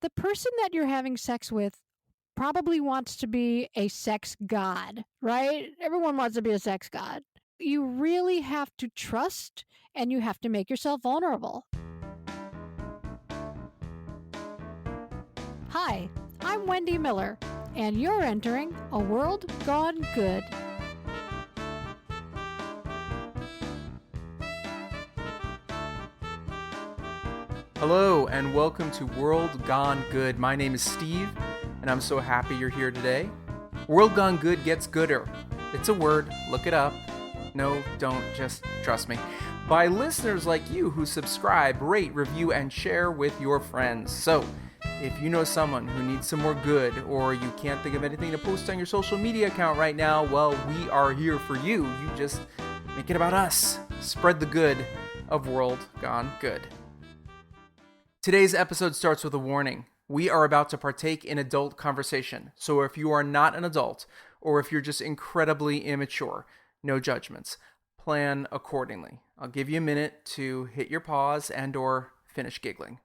the person that you're having sex with probably wants to be a sex god, right? Everyone wants to be a sex god. You really have to trust and you have to make yourself vulnerable. Hi, I'm Wendy Miller, and you're entering A World Gone Good. Hello and welcome to World Gone Good. My name is Steve and I'm so happy you're here today. World Gone Good gets gooder. It's a word, look it up. No, don't, just trust me. By listeners like you who subscribe, rate, review, and share with your friends. So, if you know someone who needs some more good or you can't think of anything to post on your social media account right now, well, we are here for you. You just make it about us. Spread the good of World Gone Good. Today's episode starts with a warning. We are about to partake in adult conversation, so if you are not an adult, or if you're just incredibly immature, no judgments. Plan accordingly. I'll give you a minute to hit your pause and or finish giggling.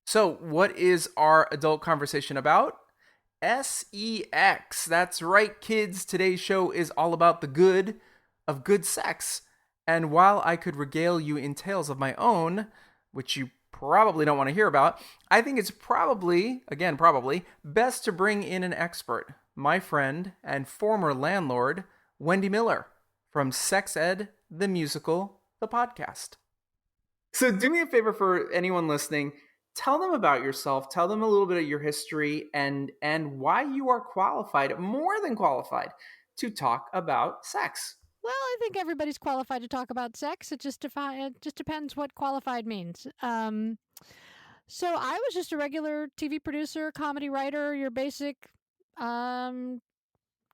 So, what is our adult conversation about? SEX. That's right, kids. Today's show is all about the good of good sex. And while I could regale you in tales of my own, which you probably don't want to hear about, I think it's probably best to bring in an expert, my friend and former landlord, Wendy Miller, from Sex Ed, the musical, the podcast. So do me a favor for anyone listening, tell them about yourself, tell them a little bit of your history and why you are qualified, more than qualified, to talk about sex. Well, I think everybody's qualified to talk about sex. It just depends what qualified means. So I was just a regular TV producer, comedy writer, your basic TV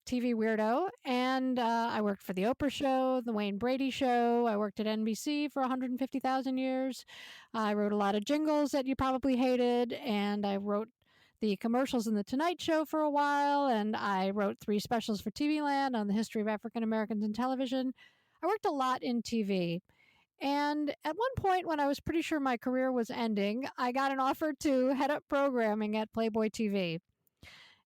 weirdo, and I worked for the Oprah Show, the Wayne Brady Show. I worked at NBC for 150,000 years. I wrote a lot of jingles that you probably hated, and I wrote the commercials in The Tonight Show for a while, and I wrote 3 specials for TV Land on the history of African Americans in television. I worked a lot in TV. And at one point, when I was pretty sure my career was ending, I got an offer to head up programming at Playboy TV.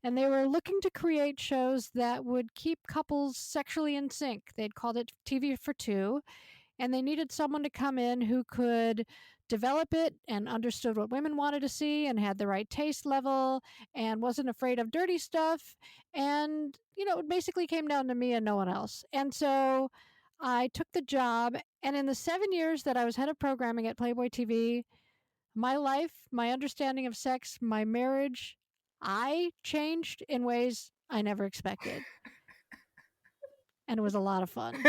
And they were looking to create shows that would keep couples sexually in sync. They'd called it TV for Two, and they needed someone to come in who could develop it and understood what women wanted to see and had the right taste level and wasn't afraid of dirty stuff. And, it basically came down to me and no one else. And so I took the job. And in the 7 years that I was head of programming at Playboy TV, my life, my understanding of sex, my marriage, I changed in ways I never expected. And it was a lot of fun.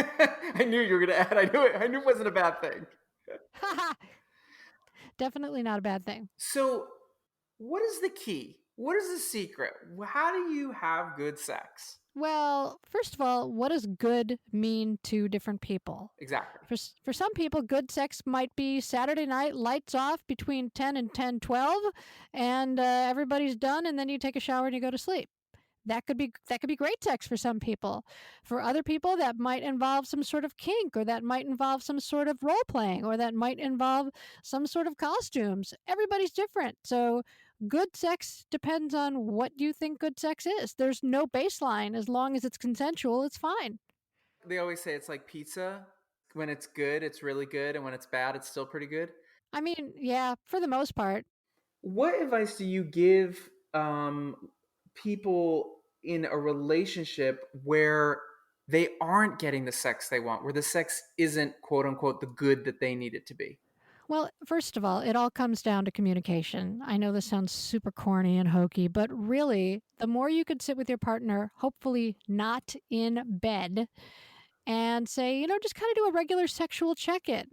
I knew you were going to add. I knew it wasn't a bad thing. Definitely not a bad thing. So, what is the key? What is the secret? How do you have good sex? Well, first of all, what does good mean to different people? Exactly. For some people, good sex might be Saturday night, lights off between 10 and 10:12, and everybody's done, and then you take a shower and you go to sleep. That could be great sex for some people. For other people, that might involve some sort of kink, or that might involve some sort of role playing, or that might involve some sort of costumes. Everybody's different. So good sex depends on what you think good sex is. There's no baseline. As long as it's consensual, it's fine. They always say it's like pizza. When it's good, it's really good, and when it's bad, it's still pretty good. I mean, yeah, for the most part. What advice do you give people in a relationship where they aren't getting the sex they want, where the sex isn't, quote unquote, the good that they need it to be? Well, first of all, it all comes down to communication. I know this sounds super corny and hokey, but really, the more you could sit with your partner, hopefully not in bed, and say, just kind of do a regular sexual check in.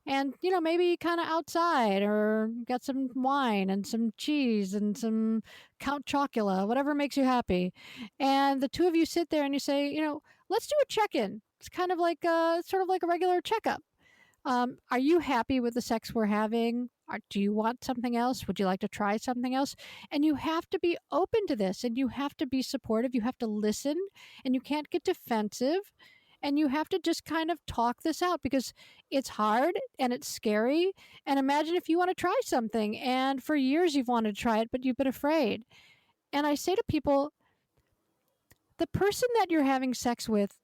And, maybe kind of outside or get some wine and some cheese and some Count Chocula, whatever makes you happy. And the two of you sit there and you say, let's do a check in. It's kind of like sort of like a regular checkup. Are you happy with the sex we're having? Do you want something else? Would you like to try something else? And you have to be open to this and you have to be supportive. You have to listen and you can't get defensive. And you have to just kind of talk this out because it's hard and it's scary. And imagine if you want to try something and for years you've wanted to try it, but you've been afraid. And I say to people, the person that you're having sex with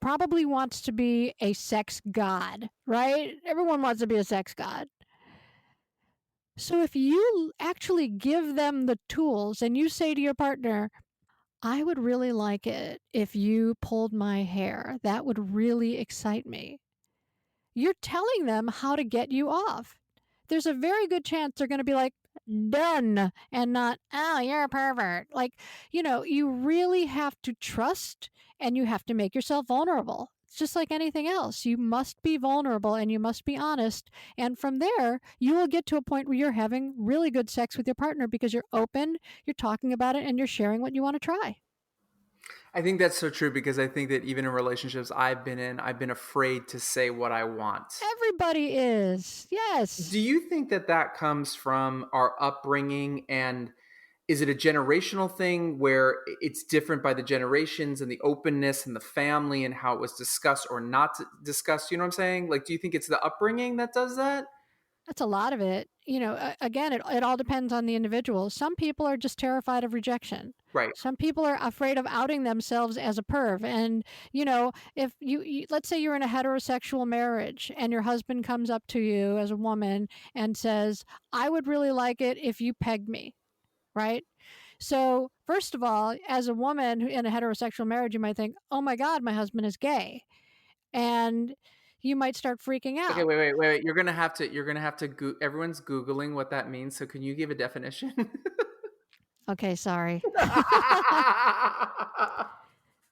probably wants to be a sex god, right? Everyone wants to be a sex god. So if you actually give them the tools and you say to your partner, I would really like it if you pulled my hair, that would really excite me. You're telling them how to get you off. There's a very good chance they're going to be like, done, and not, oh, you're a pervert. Like, you really have to trust and you have to make yourself vulnerable. It's just like anything else. You must be vulnerable and you must be honest. And from there, you will get to a point where you're having really good sex with your partner because you're open, you're talking about it, and you're sharing what you want to try. I think that's so true because I think that even in relationships I've been in, I've been afraid to say what I want. Everybody is. Yes. Do you think that that comes from our upbringing, and is it a generational thing where it's different by the generations and the openness and the family and how it was discussed or not discussed? You know what I'm saying? Like, do you think it's the upbringing that does that? That's a lot of it. Again, it all depends on the individual. Some people are just terrified of rejection. Right. Some people are afraid of outing themselves as a perv. And, if let's say you're in a heterosexual marriage and your husband comes up to you as a woman and says, I would really like it if you pegged me, right? So, first of all, as a woman in a heterosexual marriage, you might think, oh my God, my husband is gay. And you might start freaking Okay, out. wait. You're gonna have to everyone's Googling what that means. So can you give a definition? Okay, sorry.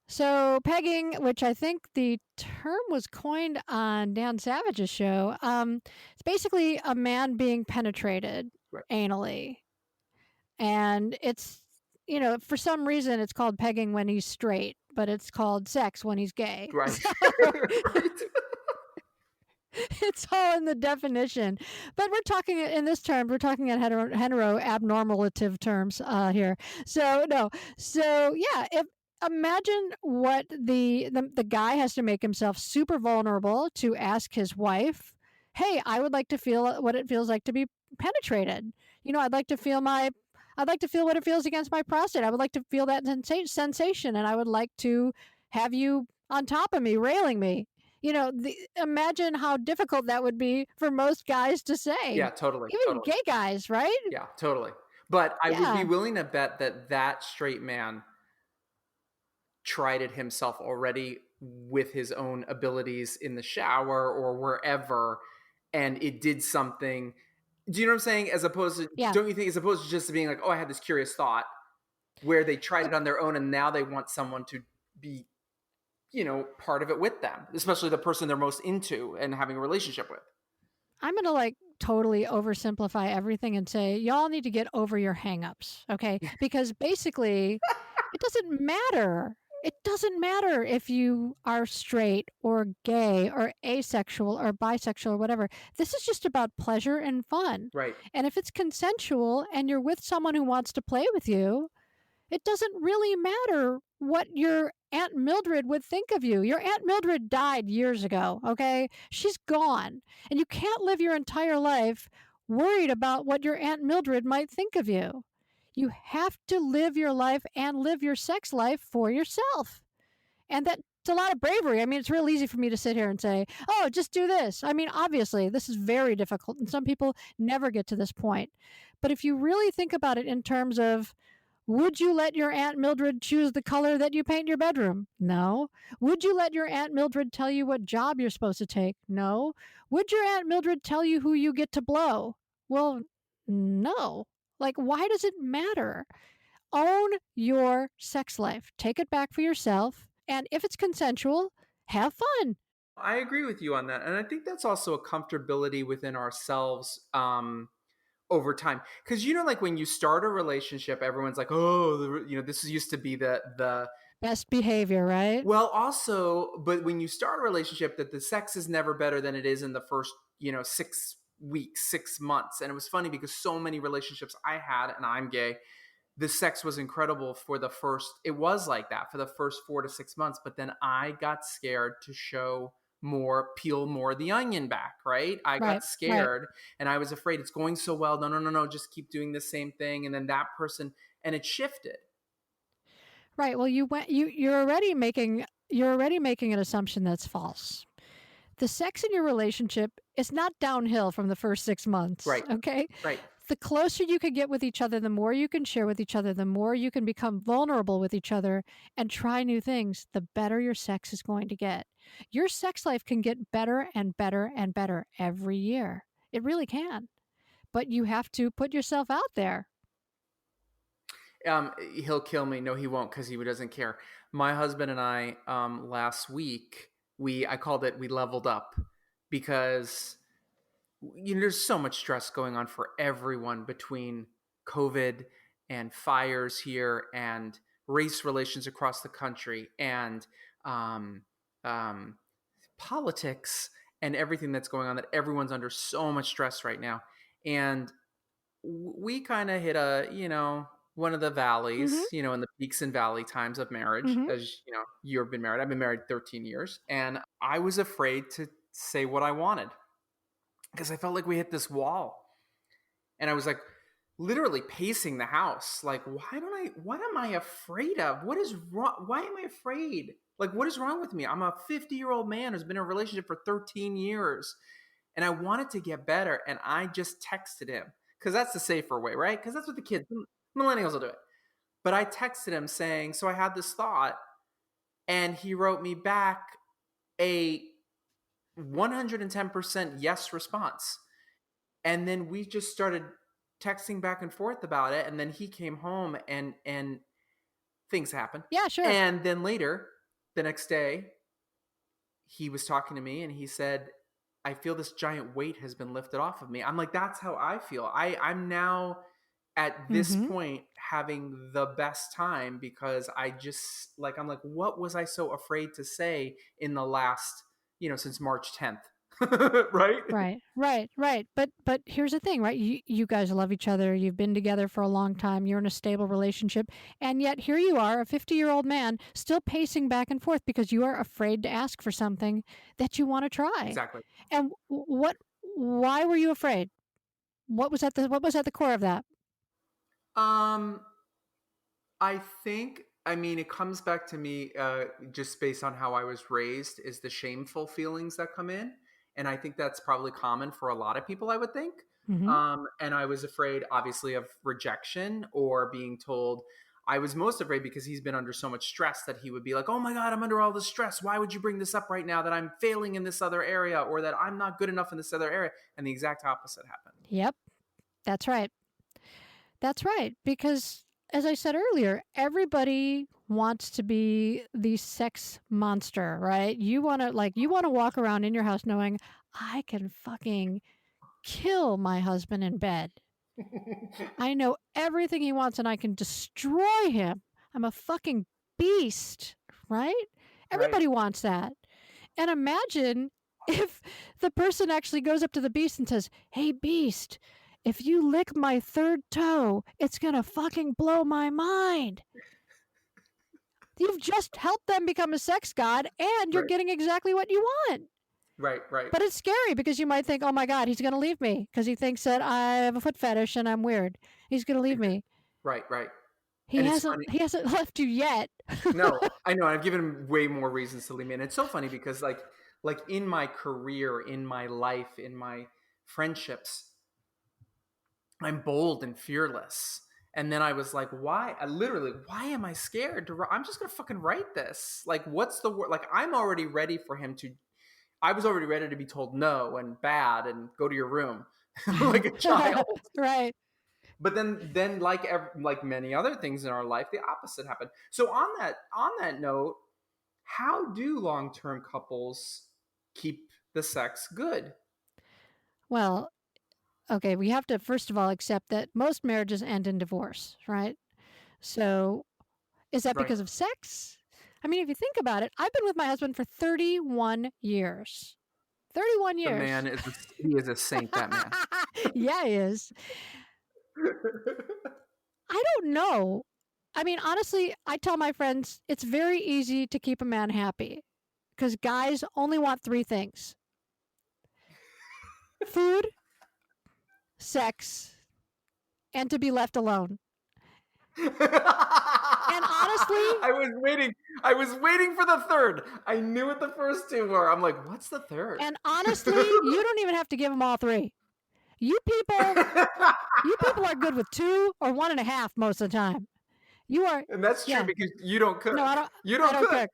So pegging, which I think the term was coined on Dan Savage's show, it's basically a man being penetrated Right. anally, and it's for some reason it's called pegging when he's straight, but it's called sex when he's gay. Right. So Right. it's all in the definition. But we're talking in this term, we're talking in hetero abnormalative terms here. So no, so yeah, if imagine what the guy has to make himself super vulnerable to ask his wife, "Hey, I would like to feel what it feels like to be penetrated. I'd like to feel what it feels against my prostate. I would like to feel that sensation, and I would like to have you on top of me, railing me." Imagine how difficult that would be for most guys to Yeah, say. totally, Even totally. gay guys, right? Yeah, totally. But I would be Yeah. willing to bet that that straight man tried it himself already with his own abilities in the shower or wherever, and it did something. Do you know what I'm saying? As opposed to, Yeah. don't you think, as opposed to just being like, oh, I had this curious thought, where they tried Uh, it on their own and now they want someone to be, part of it with them, especially the person they're most into and having a relationship with. I'm going to totally oversimplify everything and say, y'all need to get over your hangups, okay? Because basically, it doesn't matter. It doesn't matter if you are straight or gay or asexual or bisexual or whatever. This is just about pleasure and fun. Right. And if it's consensual and you're with someone who wants to play with you, it doesn't really matter what your Aunt Mildred would think of you. Your Aunt Mildred died years ago, okay? She's gone. And you can't live your entire life worried about what your Aunt Mildred might think of you. You have to live your life and live your sex life for yourself. And that's a lot of bravery. I mean, it's real easy for me to sit here and say, oh, just do this. I mean, obviously, this is very difficult, and some people never get to this point. But if you really think about it in terms of, would you let your Aunt Mildred choose the color that you paint your bedroom? No. Would you let your Aunt Mildred tell you what job you're supposed to take? No. Would your Aunt Mildred tell you who you get to blow? Well, no. Why does it matter? Own your sex life. Take it back for yourself. And if it's consensual, have fun. I agree with you on that. And I think that's also a comfortability within ourselves. Over time, because like when you start a relationship, everyone's like, oh, this used to be the Best behavior, right? well, also, but when you start a relationship, that the sex is never better than it is in the first 6 weeks, 6 months. And it was funny because so many relationships I had, and I'm gay, the sex was incredible for the first, it was like that for the first 4 to 6 months, but then I got scared to show more, peel more of the onion back, right? I Right. got Right. scared and I was afraid it's going so well. No, no, no, no, just keep doing the same thing. And then that person, and it shifted. Right. Well, you're already making an assumption that's false. The sex in your relationship is not downhill from the first 6 months. Right, Okay. right. The closer you can get with each other, the more you can share with each other, the more you can become vulnerable with each other and try new things, the better your sex is going to get. Your sex life can get better and better and better every year. It really can. But you have to put yourself out there. He'll kill me. No, he won't, because he doesn't care. My husband and I, last week, I called it, we leveled up, because there's so much stress going on for everyone between COVID and fires here and race relations across the country and um, um, politics and everything that's going on, that everyone's under so much stress right now. And we kind of hit one of the Mm-hmm. valleys, in the peaks and valley times of marriage. Mm-hmm. As you've been married, I've been married 13 years, and I was afraid to say what I wanted because I felt like we hit this wall. And I was like literally pacing the house, like, what am I afraid of? What is wrong? Why am I afraid? Like, what is wrong with me? I'm a 50-year-old man who's been in a relationship for 13 years, and I wanted to get better. And I just texted him, because that's the safer way, right? Because that's what the kids, millennials, will do it. But I texted him saying, so I had this thought, and he wrote me back a 110% yes response. And then we just started texting back and forth about it. And then he came home, and things happened. Yeah, sure. And then later, the next day, he was talking to me and he said, I feel this giant weight has been lifted off of me. I'm like, that's how I feel. I'm now at this Mm-hmm. point having the best time, because I'm like, what was I so afraid to say in the last, since March 10th? Right? Right, right, right. But here's the thing, right? You guys love each other. You've been together for a long time. You're in a stable relationship, and yet here you are, a 50-year-old man, still pacing back and forth because you are afraid to ask for something that you want to try. Exactly. And what? Why were you afraid? What was at the core of that? Um, I mean, it comes back to me, just based on how I was raised, is the shameful feelings that come in. And I think that's probably common for a lot of people, I would think. Mm-hmm. And I was afraid, obviously, of rejection or being told. I was most afraid because he's been under so much stress that he would be like, oh my God, I'm under all this stress. Why would you bring this up right now, that I'm failing in this other area, or that I'm not good enough in this other area? And the exact opposite happened. Yep, that's right. That's right. Because as I said earlier, everybody wants to be the sex monster, right? You want to walk around in your house knowing I can fucking kill my husband in bed. I know everything he wants and I can destroy him. I'm a fucking beast, right? Right. Everybody wants that. And imagine if the person actually goes up to the beast and says, "Hey, beast, if you lick my third toe, it's going to fucking blow my mind." You've just helped them become a sex god and you're Right. getting exactly what you want. Right. Right. But it's scary because you might think, "Oh my God, he's going to leave me because he thinks that I have a foot fetish and I'm weird. He's going to leave me." Right. Right. He And it's hasn't funny. he hasn't left you yet. No, I know. I've given him way more reasons to leave me, and it's so funny because, like in my career, in my life, in my friendships, I'm bold and fearless. And then I was like, why? Why am I scared to? I'm just gonna fucking write this. Like, what's the word? Like, I'm already ready for him to. I was already ready to be told no and bad and go to your room, like a child. Right. But then like many other things in our life, the opposite happened. So on that note, how do long-term couples keep the sex good? Well, okay, we have to first of all accept that most marriages end in divorce, right? So, is that Right. because of sex? I mean, if you think about it, I've been with my husband for 31 years. 31 The years. man he is a saint, that man. Yeah, he is. I don't know. I mean, honestly, I tell my friends it's very easy to keep a man happy because guys only want three things: food, sex, and to be left alone. And honestly, I was waiting for the third. I knew what the first two were. I'm like, what's the third? you don't even have to give them all three. You people are good with 2 or 1.5 most of the time. You are, And that's true yeah. because you don't cook. No, I don't. You don't cook.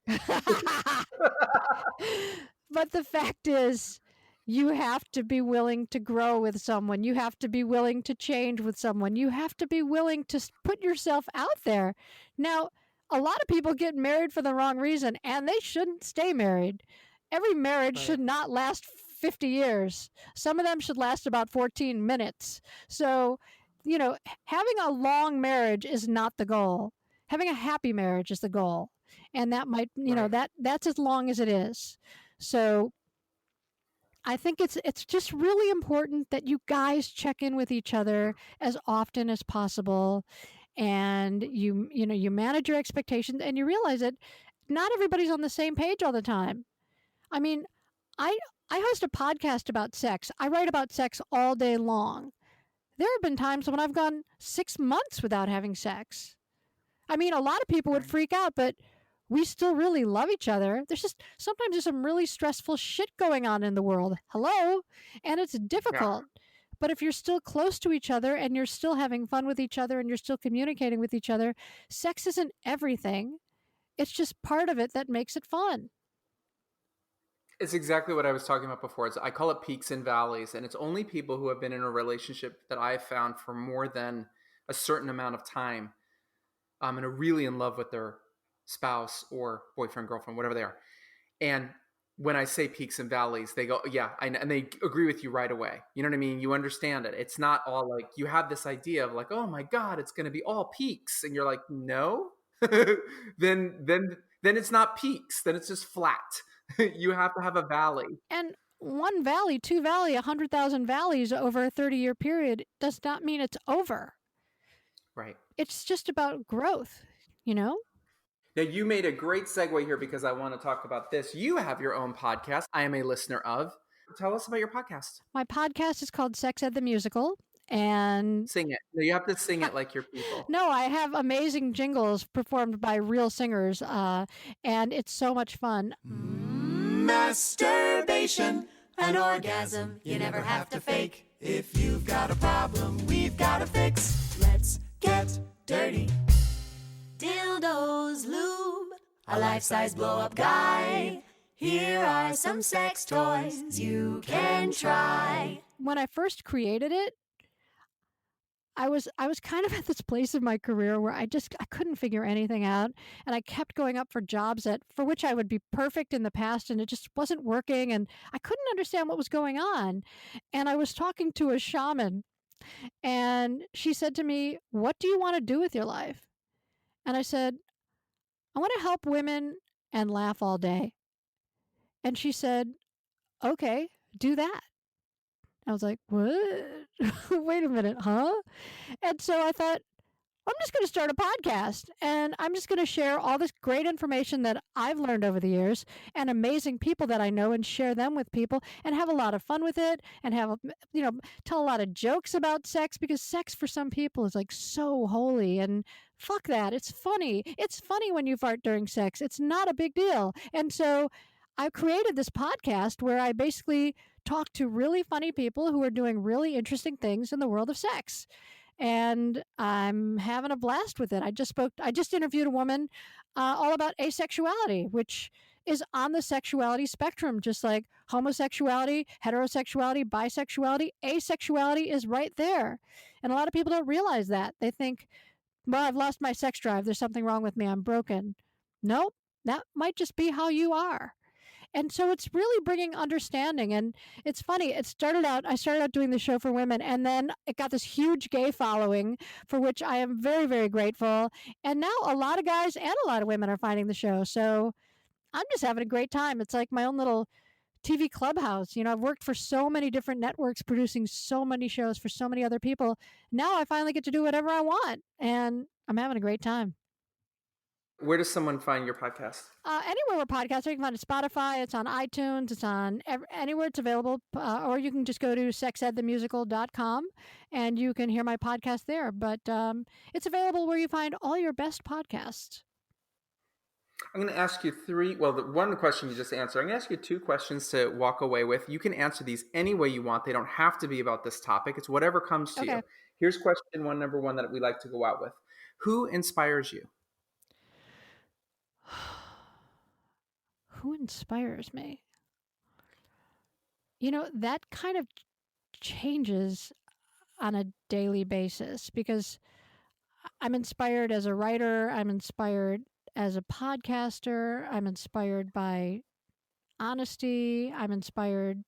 But the fact is, you have to be willing to grow with someone. You have to be willing to change with someone. You have to be willing to put yourself out there. Now, a lot of people get married for the wrong reason, and they shouldn't stay married. Every marriage should not last 50 years. Some of them should last about 14 minutes. So, having a long marriage is not the goal. Having a happy marriage is the goal. And that might, that's as long as it is. So I think it's just really important that you guys check in with each other as often as possible, and you manage your expectations, and you realize that not everybody's on the same page all the time. I mean, I I host a podcast about sex. I write about sex all day long. There have been times when I've gone 6 months without having sex. I mean, a lot of people would freak out, but we still really love each other. Sometimes there's some really stressful shit going on in the world. Hello? And it's difficult. Yeah. But if you're still close to each other and you're still having fun with each other and you're still communicating with each other, sex isn't everything. It's just part of it that makes it fun. It's exactly what I was talking about before. I call it peaks and valleys, and it's only people who have been in a relationship that I've found for more than a certain amount of time and are really in love with their spouse or boyfriend, girlfriend, whatever they are. And when I say peaks and valleys, they go, yeah, and they agree with you right away. You know what I mean? You understand it. It's not all like, you have this idea of like, oh my God, it's going to be all peaks. And you're like, no, then it's not peaks. Then it's just flat. You have to have a valley. And one valley, two valley, 100,000 valleys over a 30-year period does not mean it's over. Right. It's just about growth, Now, you made a great segue here because I want to talk about this. You have your own podcast I am a listener of. Tell us about your podcast. My podcast is called Sex Ed the Musical. And sing it. No, you have to sing it like your people. No, I have amazing jingles performed by real singers, and it's so much fun. Masturbation, an orgasm you never have to fake. If you've got a problem, we've got a fix. Let's get dirty. Dildos, lube, a life-size blow-up guy. Here are some sex toys you can try. When I first created it, I was kind of at this place in my career where I couldn't figure anything out, and I kept going up for jobs for which I would be perfect in the past, and it just wasn't working, and I couldn't understand what was going on. And I was talking to a shaman, and she said to me, "What do you want to do with your life?" And I said, "I want to help women and laugh all day." And she said, "Okay, do that." I was like, "What? Wait a minute, huh?" And so I thought, I'm just going to start a podcast, and I'm just going to share all this great information that I've learned over the years and amazing people that I know, and share them with people and have a lot of fun with it, and tell a lot of jokes about sex, because sex for some people is like so holy, and fuck that. It's funny. It's funny when you fart during sex. It's not a big deal. And so I created this podcast where I basically talk to really funny people who are doing really interesting things in the world of sex. And I'm having a blast with it. I just interviewed a woman all about asexuality, which is on the sexuality spectrum, just like homosexuality, heterosexuality, bisexuality. Asexuality is right there. And a lot of people don't realize that. They think, well, I've lost my sex drive. There's something wrong with me. I'm broken. Nope. That might just be how you are. And so it's really bringing understanding. And it's funny. I started out doing the show for women, and then it got this huge gay following, for which I am very, very grateful. And now a lot of guys and a lot of women are finding the show. So I'm just having a great time. It's like my own little TV Clubhouse. I've worked for so many different networks, producing so many shows for so many other people. Now I finally get to do whatever I want, and I'm having a great time. Where does someone find your podcast? Anywhere where podcasts are. You can find it on Spotify, it's on iTunes, it's on anywhere it's available. Or you can just go to sexedthemusical.com and you can hear my podcast there. But it's available where you find all your best podcasts. I'm going to ask you one question you just answered. I'm going to ask you 2 questions to walk away with. You can answer these any way you want. They don't have to be about this topic. It's whatever comes to you. Here's question number 1 that we like to go out with. Who inspires you? Who inspires me? That kind of changes on a daily basis because I'm inspired as a writer. I'm inspired as a podcaster. I'm inspired by honesty. I'm inspired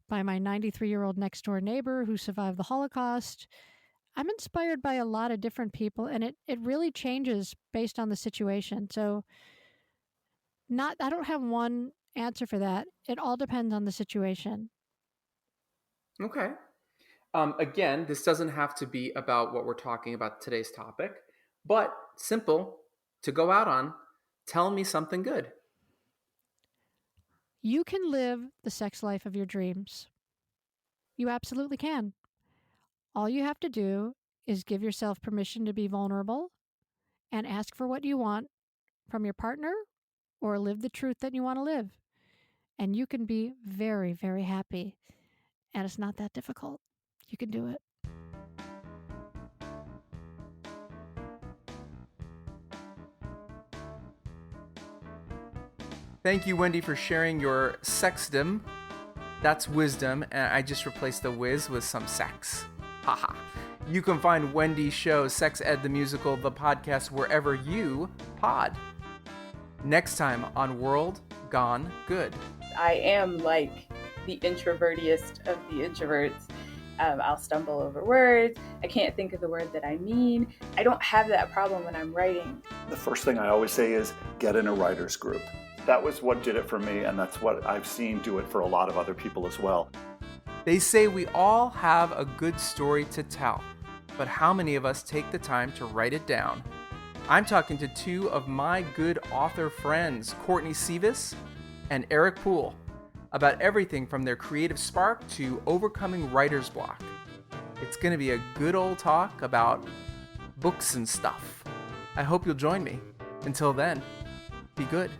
by my 93-year-old next door neighbor who survived the Holocaust. I'm inspired by a lot of different people, and it really changes based on the situation. So I don't have one answer for that. It all depends on the situation. Okay. Again, this doesn't have to be about what we're talking about today's topic, but simple to go out on. Tell me something good. You can live the sex life of your dreams. You absolutely can. All you have to do is give yourself permission to be vulnerable and ask for what you want from your partner or live the truth that you want to live. And you can be very, very happy. And it's not that difficult. You can do it. Thank you, Wendy, for sharing your sexdom. That's wisdom, and I just replaced the whiz with some sex. Haha. You can find Wendy's show, Sex Ed the Musical, the podcast, wherever you pod. Next time on World Gone Good. I am like the introvertiest of the introverts. I'll stumble over words. I can't think of the word that I mean. I don't have that problem when I'm writing. The first thing I always say is get in a writer's group. That was what did it for me, and that's what I've seen do it for a lot of other people as well. They say we all have a good story to tell, but how many of us take the time to write it down? I'm talking to 2 of my good author friends, Courtney Sievis and Eric Poole, about everything from their creative spark to overcoming writer's block. It's going to be a good old talk about books and stuff. I hope you'll join me. Until then, be good.